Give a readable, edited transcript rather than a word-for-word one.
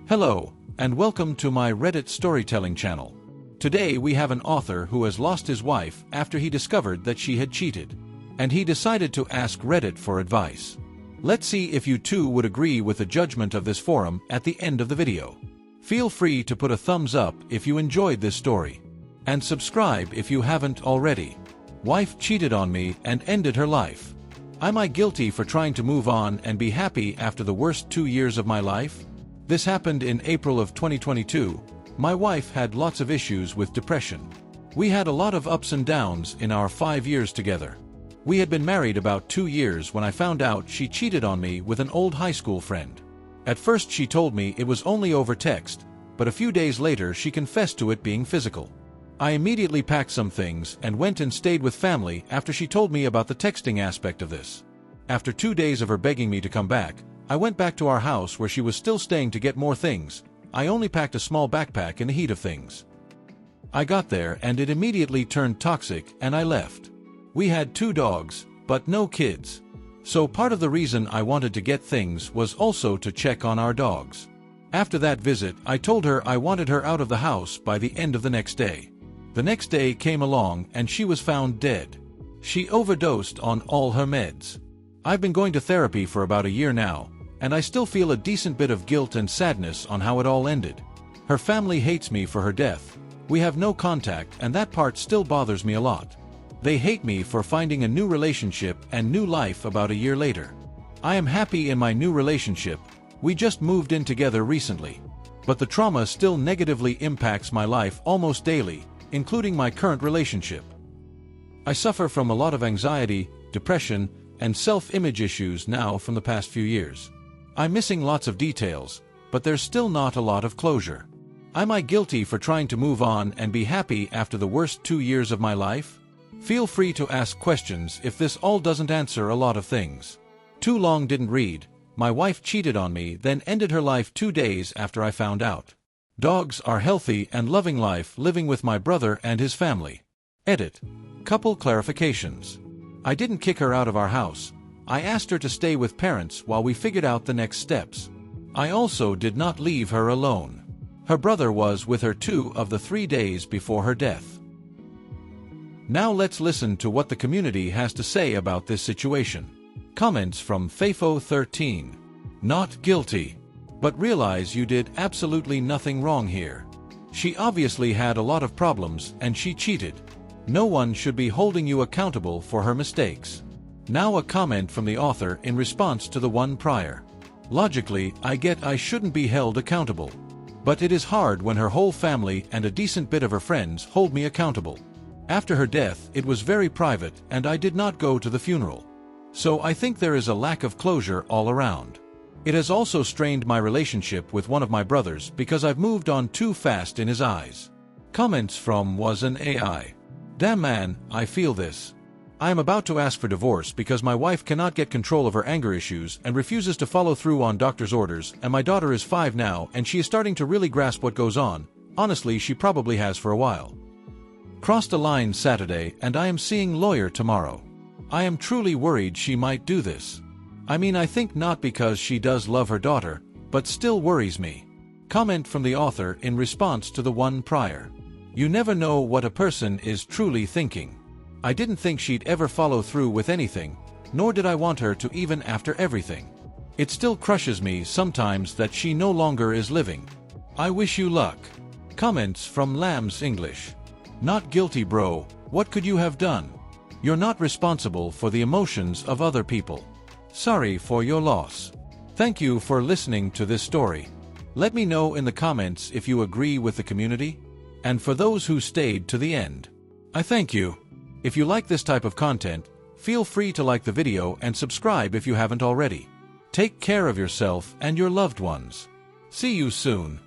Hello, and welcome to my Reddit storytelling channel. Today we have an author who has lost his wife after he discovered that she had cheated. And he decided to ask Reddit for advice. Let's see if you too would agree with the judgment of this forum at the end of the video. Feel free to put a thumbs up if you enjoyed this story. And subscribe if you haven't already. Wife cheated on me and ended her life. Am I guilty for trying to move on and be happy after the worst 2 years of my life? This happened in April of 2022. My wife had lots of issues with depression. We had a lot of ups and downs in our 5 years together. We had been married about 2 years when I found out she cheated on me with an old high school friend. At first she told me it was only over text, but a few days later she confessed to it being physical. I immediately packed some things and went and stayed with family after she told me about the texting aspect of this. After 2 days of her begging me to come back, I went back to our house where she was still staying to get more things. I only packed a small backpack in the heat of things. I got there and it immediately turned toxic and I left. We had 2 dogs, but no kids. So part of the reason I wanted to get things was also to check on our dogs. After that visit, I told her I wanted her out of the house by the end of the next day. The next day came along and she was found dead. She overdosed on all her meds. I've been going to therapy for about a year now, and I still feel a decent bit of guilt and sadness on how it all ended. Her family hates me for her death. We have no contact and that part still bothers me a lot. They hate me for finding a new relationship and new life about a year later. I am happy in my new relationship. We just moved in together recently. But the trauma still negatively impacts my life almost daily, including my current relationship. I suffer from a lot of anxiety, depression, and self-image issues now from the past few years. I'm missing lots of details, but there's still not a lot of closure. Am I guilty for trying to move on and be happy after the worst 2 years of my life? Feel free to ask questions if this all doesn't answer a lot of things. Too long didn't read. My wife cheated on me, then ended her life 2 days after I found out. Dogs are healthy and loving life living with my brother and his family. Edit. Couple clarifications. I didn't kick her out of our house. I asked her to stay with parents while we figured out the next steps. I also did not leave her alone. Her brother was with her 2 of the 3 days before her death. Now let's listen to what the community has to say about this situation. Comments from Fafo13. Not guilty. But realize you did absolutely nothing wrong here. She obviously had a lot of problems and she cheated. No one should be holding you accountable for her mistakes. Now a comment from the author in response to the one prior. Logically, I get I shouldn't be held accountable. But it is hard when her whole family and a decent bit of her friends hold me accountable. After her death, it was very private and I did not go to the funeral. So I think there is a lack of closure all around. It has also strained my relationship with one of my brothers because I've moved on too fast in his eyes. Comments from was an AI. Damn man, I feel this. I am about to ask for divorce because my wife cannot get control of her anger issues and refuses to follow through on doctor's orders, and my daughter is 5 now and she is starting to really grasp what goes on. Honestly, she probably has for a while. Crossed a line Saturday and I am seeing lawyer tomorrow. I am truly worried she might do this. I mean, I think not because she does love her daughter, but still worries me. Comment from the author in response to the one prior. You never know what a person is truly thinking. I didn't think she'd ever follow through with anything, nor did I want her to even after everything. It still crushes me sometimes that she no longer is living. I wish you luck. Comments from Lambs English. Not guilty, bro. What could you have done? You're not responsible for the emotions of other people. Sorry for your loss. Thank you for listening to this story. Let me know in the comments if you agree with the community. And for those who stayed to the end, I thank you. If you like this type of content, feel free to like the video and subscribe if you haven't already. Take care of yourself and your loved ones. See you soon.